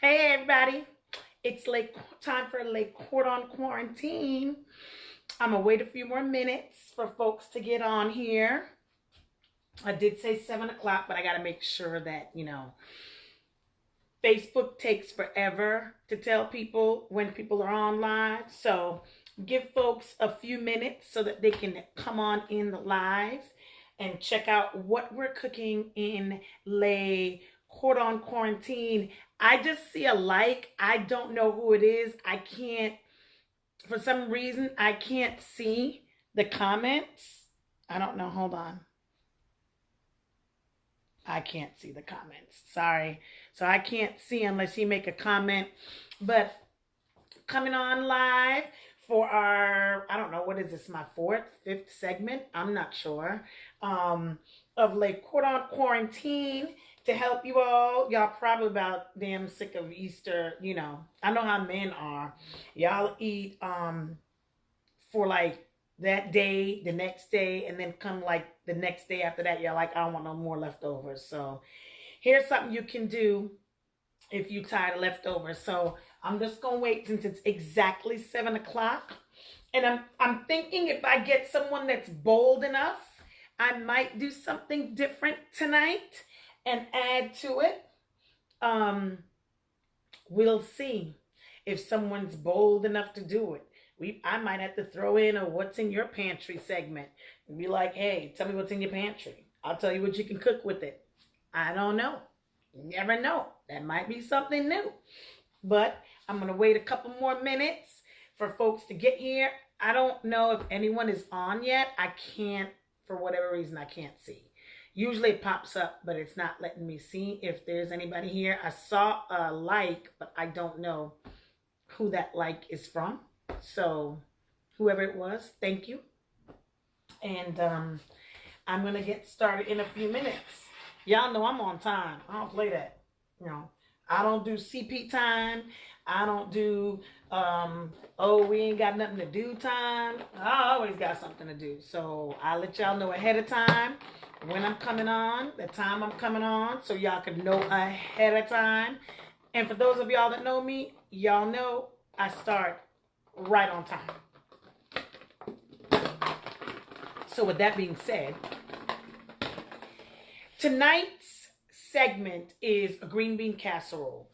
Hey everybody, it's late time for late court on quarantine. I'm gonna wait a few more minutes for folks to get on here. I did say 7 o'clock, but I gotta make sure that Facebook takes forever to tell people when people are on live. So give folks a few minutes so that they can come on in the live and check out what we're cooking in lay court on quarantine. I just see a like. I don't know who it is. I can't, for some reason, I can't see the comments. I don't know. Hold on. I can't see the comments. Sorry. So I can't see unless you make a comment. But coming on live for our, I don't know, what is this, my fourth, fifth segment? I'm not sure. Of Lake Court on Quarantine to help you all. Y'all probably about damn sick of Easter, I know how men are. Y'all eat for like that day, the next day, and then come like the next day after that, y'all like, I don't want no more leftovers. So here's something you can do if you tired of leftovers. So I'm just gonna wait since it's exactly 7 o'clock. And I'm thinking if I get someone that's bold enough, I might do something different tonight and add to it. Um, we'll see if someone's bold enough to do it. I might have to throw in a what's in your pantry segment and be like, hey, tell me what's in your pantry. I'll tell you what you can cook with it. I don't know. You never know. That might be something new. But I'm going to wait a couple more minutes for folks to get here. I don't know if anyone is on yet. I can't, for whatever reason, I can't see. Usually it pops up, but it's not letting me see if there's anybody here. I saw a like, but I don't know who that like is from. So whoever it was, thank you. And I'm going to get started in a few minutes. Y'all know I'm on time. I don't play that. I don't do CP time. I don't do, we ain't got nothing to do time. I always got something to do. So I let y'all know ahead of time when I'm coming on, the time I'm coming on, so y'all can know ahead of time. And for those of y'all that know me, y'all know I start right on time. So with that being said, tonight's segment is a green bean casserole.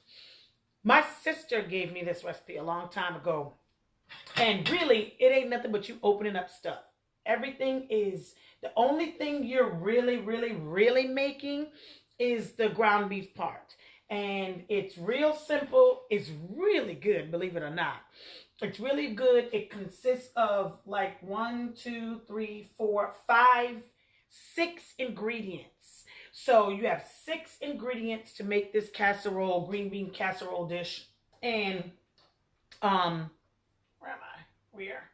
My sister gave me this recipe a long time ago. And really, it ain't nothing but you opening up stuff. Everything is, the only thing you're really making is the ground beef part. And it's real simple. It's really good, believe it or not. It's really good. It consists of like 1, 2, 3, 4, 5, 6 ingredients. So you have 6 ingredients to make this casserole, green bean casserole dish. And where am I? Where?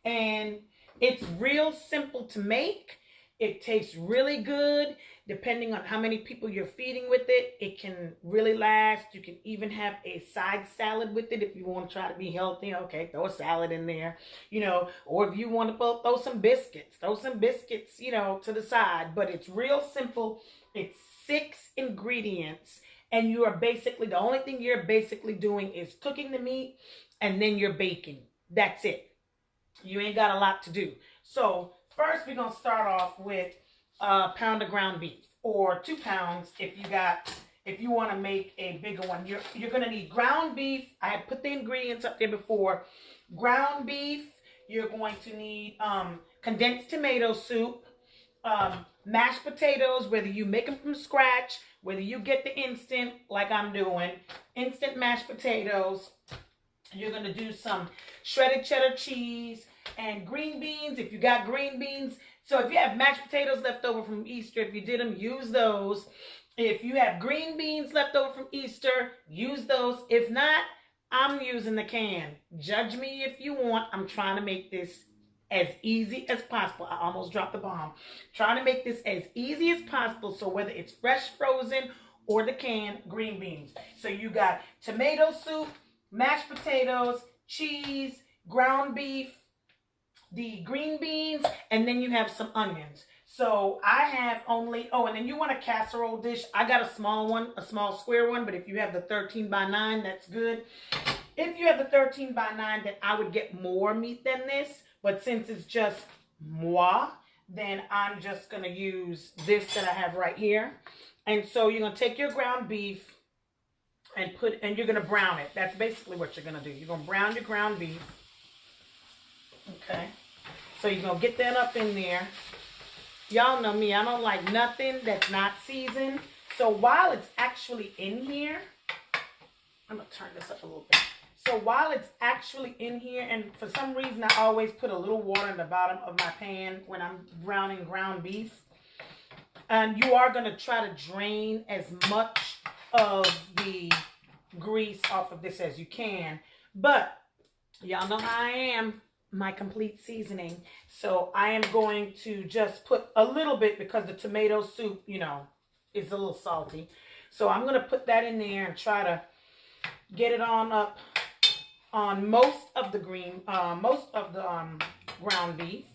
And it's real simple to make. It tastes really good. Depending on how many people you're feeding with it, it can really last. You can even have a side salad with it if you want to try to be healthy. Okay, throw a salad in there, or if you want to throw some biscuits, to the side. But it's real simple. It's 6 ingredients, and you are basically, the only thing you're basically doing is cooking the meat, and then you're baking. That's it. You ain't got a lot to do. So first, we're going to start off with a pound of ground beef, or 2 pounds if you want to make a bigger one. You're going to need ground beef. I had put the ingredients up there before. Ground beef. You're going to need condensed tomato soup, mashed potatoes, whether you make them from scratch, whether you get the instant like I'm doing, instant mashed potatoes. You're going to do some shredded cheddar cheese and green beans if you got green beans. So if you have mashed potatoes left over from Easter, if you did them, use those. If you have green beans left over from Easter, use those. If not, I'm using the can. Judge me if you want. I'm trying to make this as easy as possible. I almost dropped the bomb. Trying to make this as easy as possible. So whether it's fresh, frozen, or the canned green beans. So you got tomato soup, mashed potatoes, cheese, ground beef, the green beans, and then you have some onions. So I have only, oh, and then you want a casserole dish. I got a small one, a small square one, but if you have the 13 by 9, that's good. If you have the 13 by 9, then I would get more meat than this. But since it's just moi, then I'm just going to use this that I have right here. And so you're going to take your ground beef and you're going to brown it. That's basically what you're going to do. You're going to brown your ground beef. Okay. So you're going to get that up in there. Y'all know me. I don't like nothing that's not seasoned. So while it's actually in here, I'm going to turn this up a little bit. So while it's actually in here, and for some reason I always put a little water in the bottom of my pan when I'm browning ground beef. And you are going to try to drain as much of the grease off of this as you can. But y'all know how I am. My complete seasoning. So I am going to just put a little bit because the tomato soup, you know, is a little salty. So I'm going to put that in there and try to get it on up on most of the ground beef.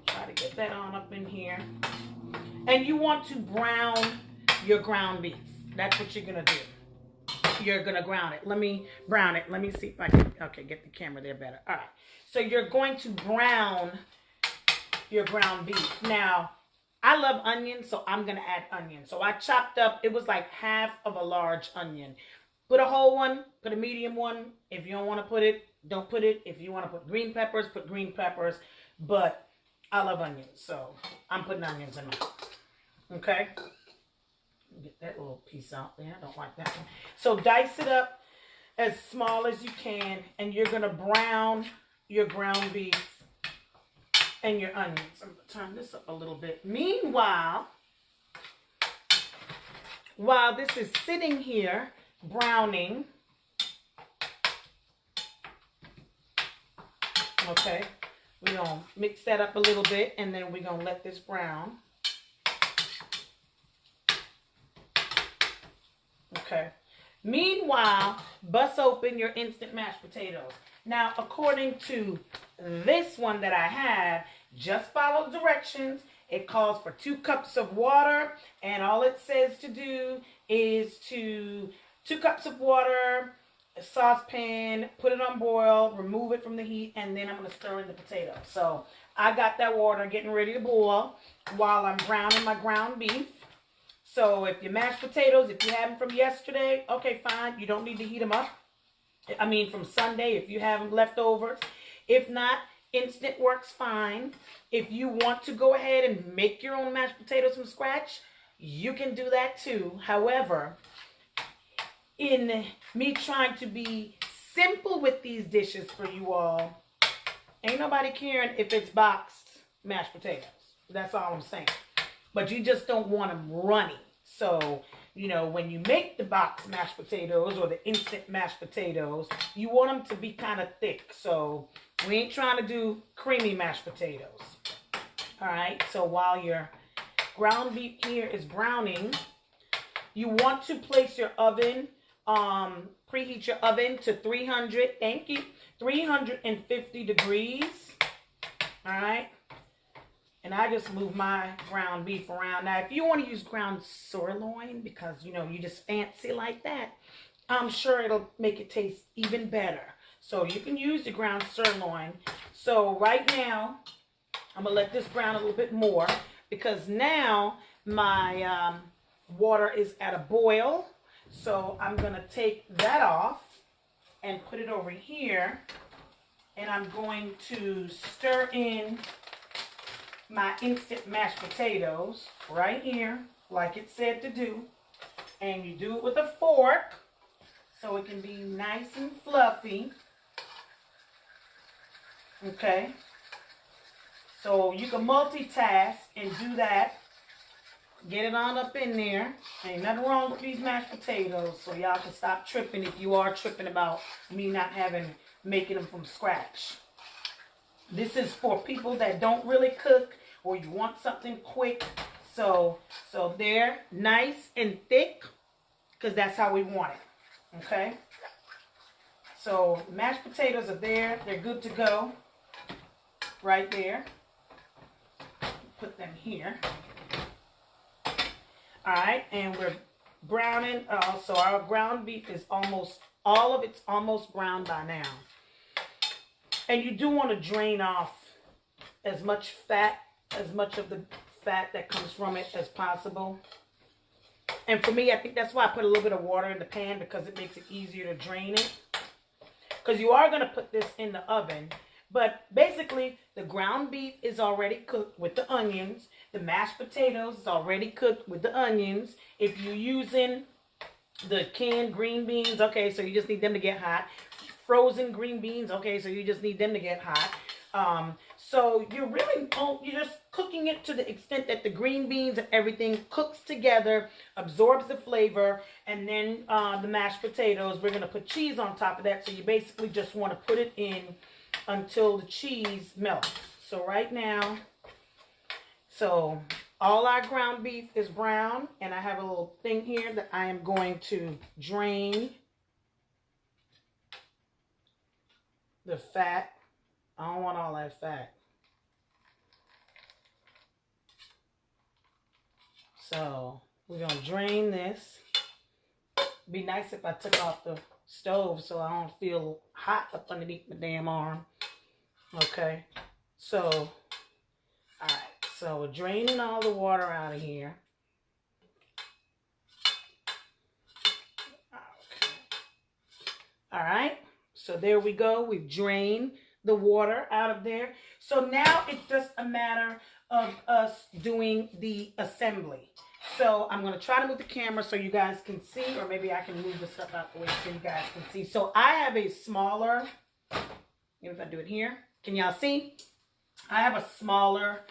Try to get that on up in here. And you want to brown your ground beef. That's what you're going to do. You're going to brown it. Let me brown it. Let me see if I can, okay, get the camera there better. All right. So you're going to brown your ground beef. Now, I love onions, so I'm going to add onion. So I chopped up, it was like half of a large onion. Put a whole one, put a medium one. If you don't want to put it, don't put it. If you want to put green peppers, put green peppers. But I love onions, so I'm putting onions in mine. Okay? Get that little piece out there. I don't like that one. So dice it up as small as you can, and you're going to brown your ground beef and your onions. I'm going to turn this up a little bit. Meanwhile, while this is sitting here browning, okay, we're going to mix that up a little bit, and then we're going to let this brown. Okay. Meanwhile, bust open your instant mashed potatoes. Now, according to this one that I have, just follow directions. It calls for 2 cups of water, and all it says to do is 2 cups of water, a saucepan, put it on boil, remove it from the heat, and then I'm going to stir in the potatoes. So I got that water getting ready to boil while I'm browning my ground beef. So if your mashed potatoes, if you have them from yesterday, okay, fine. You don't need to heat them up. I mean, from Sunday, if you have them leftovers. If not, instant works fine. If you want to go ahead and make your own mashed potatoes from scratch, you can do that too. However, in me trying to be simple with these dishes for you all, ain't nobody caring if it's boxed mashed potatoes. That's all I'm saying. But you just don't want them runny. So, you know, when you make the boxed mashed potatoes or the instant mashed potatoes, you want them to be kind of thick. So we ain't trying to do creamy mashed potatoes. All right. So while your ground beef here is browning, you want to place your oven, preheat your oven to 350 degrees. All right. And I just move my ground beef around. Now, if you want to use ground sirloin because, you know, you just fancy like that, I'm sure it'll make it taste even better. So you can use the ground sirloin. So right now, I'm going to let this brown a little bit more because now my water is at a boil. So I'm going to take that off and put it over here. And I'm going to stir in my instant mashed potatoes right here, like it said to do. And you do it with a fork so it can be nice and fluffy. Okay. So you can multitask and do that. Get it on up in there. Ain't nothing wrong with these mashed potatoes, so y'all can stop tripping if you are tripping about me not making them from scratch. This is for people that don't really cook or you want something quick. So they're nice and thick because that's how we want it. Okay? So mashed potatoes are there. They're good to go. Right there. put them here. All right, and we're browning. So our ground beef is almost, all of it's almost brown by now. And you do want to drain off as much fat, as much of the fat that comes from it as possible. And for me, I think that's why I put a little bit of water in the pan, because it makes it easier to drain it. Because you are going to put this in the oven. But basically, the ground beef is already cooked with the onions. The mashed potatoes is already cooked with the onions. If you're using the canned green beans, okay, so you just need them to get hot. Frozen green beans, okay, so you just need them to get hot. So you're just cooking it to the extent that the green beans and everything cooks together, absorbs the flavor, and then the mashed potatoes, we're going to put cheese on top of that. So you basically just want to put it in until the cheese melts. So right now, so all our ground beef is brown, and I have a little thing here that I am going to drain the fat. I don't want all that fat. So we're going to drain this. It'd be nice if I took off the stove so I don't feel hot up underneath my damn arm. Okay. So, all right. So we're draining all the water out of here. Okay. All right. So there we go. We've drained the water out of there. So now it's just a matter of us doing the assembly. So I'm going to try to move the camera so you guys can see, or maybe I can move the stuff out the way so you guys can see. So I have a smaller, if I do it here, can y'all see? I have a smaller,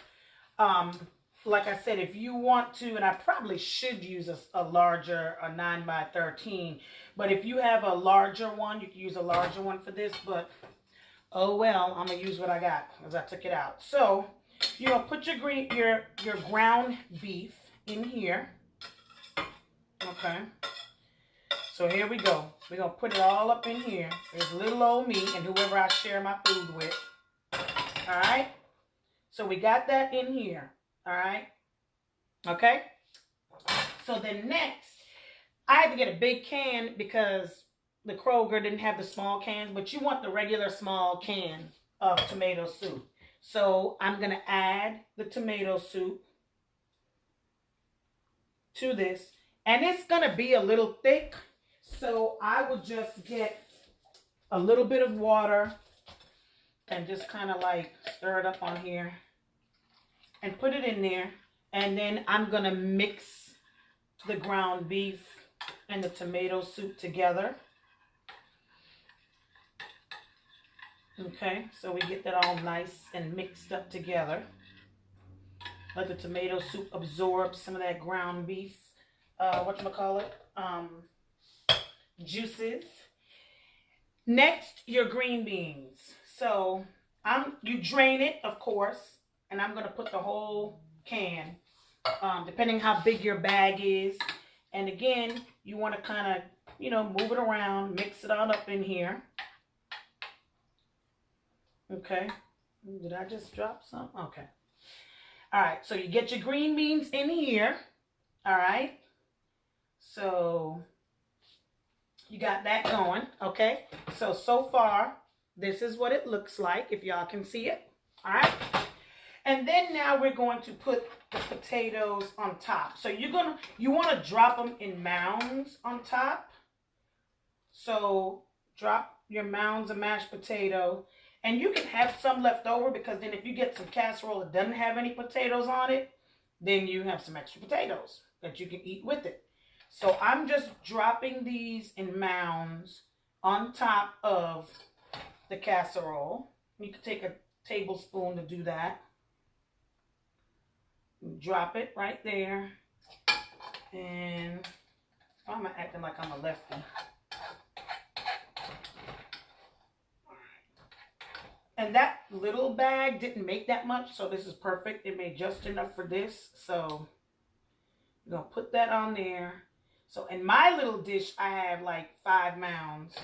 like I said, if you want to, and I probably should use a larger, a 9x13, but if you have a larger one, you can use a larger one for this, but oh well, I'm going to use what I got as I took it out. So you're going to put your ground beef in here. Okay. So here we go. We're going to put it all up in here. There's little old me and whoever I share my food with. All right. So we got that in here. All right. Okay. So then next, I had to get a big can because the Kroger didn't have the small cans, but you want the regular small can of tomato soup. So I'm going to add the tomato soup to this, and it's going to be a little thick, so I will just get a little bit of water and just kind of like stir it up on here and put it in there, and then I'm going to mix the ground beef and the tomato soup together. Okay, so we get that all nice and mixed up together. Let the tomato soup absorb some of that ground beef, juices. Next, your green beans. So you drain it, of course, and I'm going to put the whole can, depending how big your bag is. And again, you want to kind of, move it around, mix it all up in here. Okay. Did I just drop some? Okay. All right. So you get your green beans in here. All right. So you got that going. Okay. So far, this is what it looks like, if y'all can see it. All right. And then now we're going to put the potatoes on top. So you want to drop them in mounds on top. So drop your mounds of mashed potato. And you can have some left over, because then if you get some casserole that doesn't have any potatoes on it, then you have some extra potatoes that you can eat with it. So I'm just dropping these in mounds on top of the casserole. You can take a tablespoon to do that. Drop it right there. And I'm acting like I'm a lefty. And that little bag didn't make that much, so this is perfect. It made just enough for this. So I'm going to put that on there. So in my little dish, I have like 5 mounds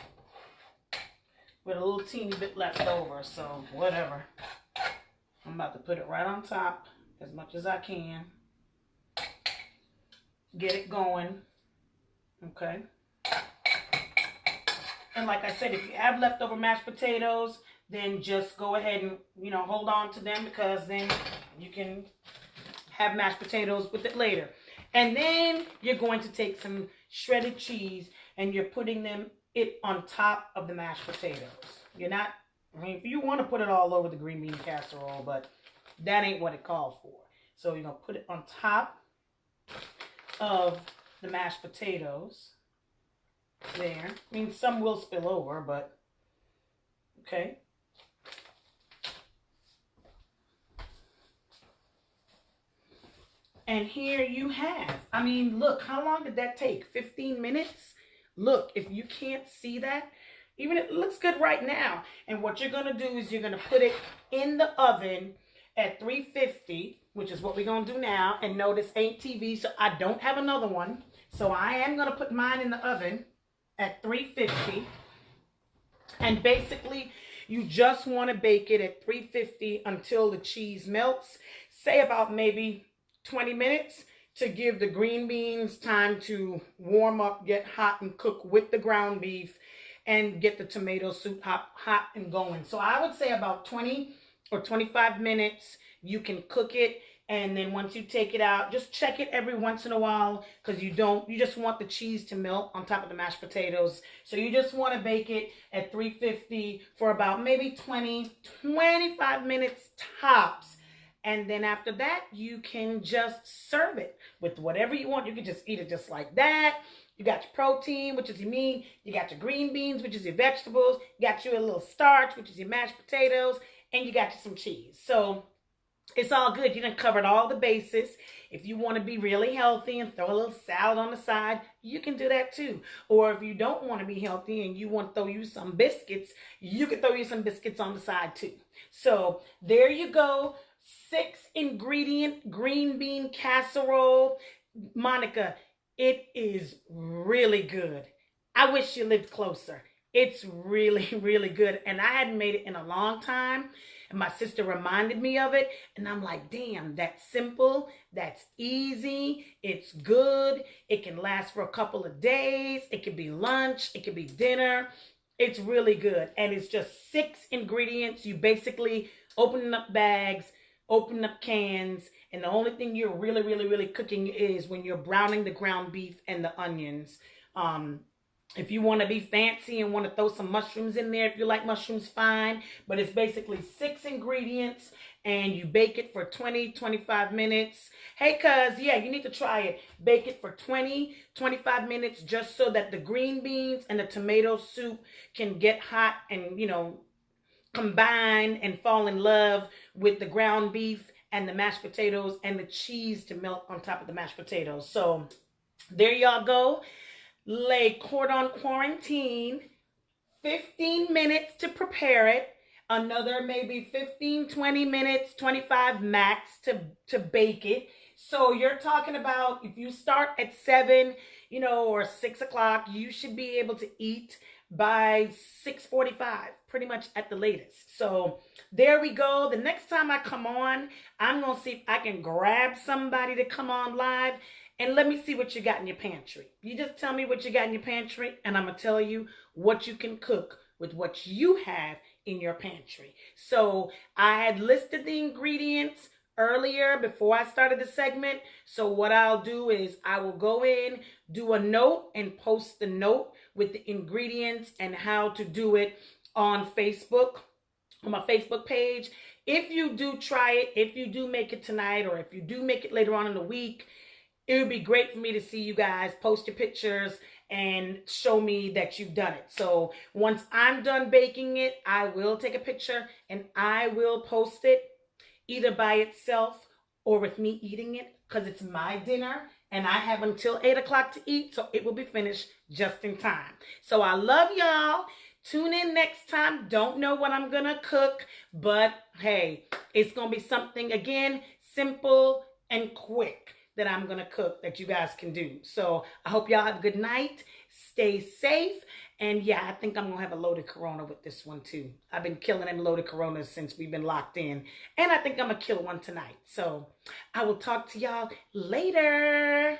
with a little teeny bit left over. So whatever. I'm about to put it right on top as much as I can. Get it going. Okay. And like I said, if you have leftover mashed potatoes, then just go ahead and, hold on to them, because then you can have mashed potatoes with it later. And then you're going to take some shredded cheese and you're putting it on top of the mashed potatoes. You're not, you want to put it all over the green bean casserole, but that ain't what it called for. So you're going to put it on top of the mashed potatoes. There. Some will spill over, but okay. And here you have, look, how long did that take? 15 minutes? Look, if you can't see that, even it looks good right now. And what you're going to do is you're going to put it in the oven at 350, which is what we're going to do now. And no, this ain't TV, so I don't have another one. So I am going to put mine in the oven at 350. And basically, you just want to bake it at 350 until the cheese melts. Say about maybe 20 minutes to give the green beans time to warm up, get hot, and cook with the ground beef, and get the tomato soup hot and going. So I would say about 20 or 25 minutes you can cook it. And then once you take it out, just check it every once in a while, because you just want the cheese to melt on top of the mashed potatoes. So you just want to bake it at 350 for about maybe 25 minutes tops. And then after that, you can just serve it with whatever you want. You can just eat it just like that. You got your protein, which is your meat. You got your green beans, which is your vegetables. You got you a little starch, which is your mashed potatoes. And you got you some cheese. So it's all good. You done covered all the bases. If you want to be really healthy and throw a little salad on the side, you can do that too. Or if you don't want to be healthy and you want to throw you some biscuits, you can throw you some biscuits on the side too. So there you go. 6-ingredient green bean casserole. Monica, it is really good. I wish you lived closer. It's really, really good. And I hadn't made it in a long time. And my sister reminded me of it. And I'm like, damn, that's simple. That's easy. It's good. It can last for a couple of days. It can be lunch. It can be dinner. It's really good. And it's just 6 ingredients. You basically open up bags, open up cans. And the only thing you're really, really, really cooking is when you're browning the ground beef and the onions. If you want to be fancy and want to throw some mushrooms in there, if you like mushrooms, fine. But it's basically 6 ingredients, and you bake it for 20-25 minutes. Hey, cuz, yeah, you need to try it. Bake it for 20-25 minutes just so that the green beans and the tomato soup can get hot and, combine and fall in love with the ground beef and the mashed potatoes and the cheese to melt on top of the mashed potatoes. So there y'all go. Lay cordon quarantine, 15 minutes to prepare it, another maybe 15, 20 minutes, 25 max to bake it. So you're talking about if you start at 7, or 6 o'clock, you should be able to eat by 6:45, pretty much at the latest. So there we go. The next time I come on, I'm going to see if I can grab somebody to come on live. And let me see what you got in your pantry. You just tell me what you got in your pantry, and I'm going to tell you what you can cook with what you have in your pantry. So I had listed the ingredients earlier before I started the segment. So what I'll do is I will go in, do a note, and post the note with the ingredients and how to do it on Facebook, on my Facebook page. If you do try it, if you do make it tonight, or if you do make it later on in the week, it would be great for me to see you guys post your pictures and show me that you've done it. So once I'm done baking it, I will take a picture and I will post it either by itself or with me eating it, because it's my dinner and I have until 8 o'clock to eat. So it will be finished just in time. So I love y'all. Tune in next time. Don't know what I'm going to cook, but hey, it's going to be something, again, simple and quick. that I'm going to cook that you guys can do. So I hope y'all have a good night. Stay safe. And yeah, I think I'm going to have a loaded Corona with this one too. I've been killing them loaded Coronas since we've been locked in. And I think I'm going to kill one tonight. So I will talk to y'all later.